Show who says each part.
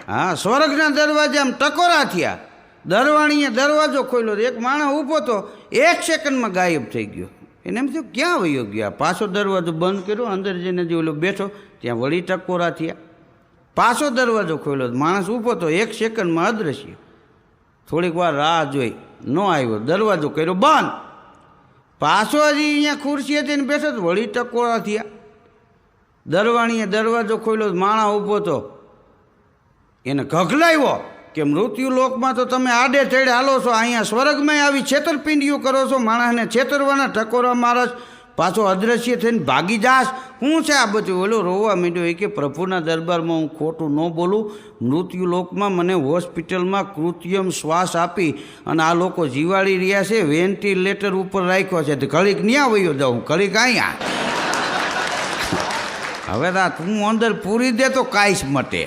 Speaker 1: હા, સ્વર્ગના દરવાજા આમ ટકોરા થયા. દરવાણીએ દરવાજો ખોલ્યો, એક માણસ ઊભો તો 1 સેકન્ડમાં ગાયબ થઈ ગયો. એને એમ થયું ક્યાં વયો ગયા. પાછો દરવાજો બંધ કર્યો, અંદર જઈને જે ઓલો બેઠો ત્યાં વળી ટકોરા થયા. પાછો દરવાજો ખોલ્યો, માણસ ઊભો તો 1 સેકન્ડમાં અદૃશ્ય. થોડીક વાર રાહ જોઈ, ન આવ્યો, દરવાજો કર્યો બંધ. પાછો હજી અહીંયા ખુરશી હતી ને બેઠો તો વળી ટકોરા થયા. દરવાણીએ દરવાજો ખોલ્યો, માણસ ઊભો તો એને ઘગલાવ્યો કે મૃત્યુ લોકમાં તો તમે આડે તેડે હાલો છો, અહીંયા સ્વર્ગમાં આવી છેતરપિંડીઓ કરો છો, માણસને છેતરવાના ટકોરા મારસ, પાછો અદ્રશ્ય થઈને ભાગી જાશ. શું છે આ બધું? ઓલો રોવા માંડ્યો. એ કે પ્રભુના દરબારમાં હું ખોટું ન બોલું. મૃત્યુ લોકમાં મને હોસ્પિટલમાં કૃત્રિમ શ્વાસ આપી અને આ લોકો જીવાડી રહ્યા છે, વેન્ટિલેટર ઉપર રાખ્યો છે. ઘડીક ન્યા વયો જાઉં, ઘડીક અહીંયા. હવે તું અંદર પૂરી દે તો કાંઈ જ મટે.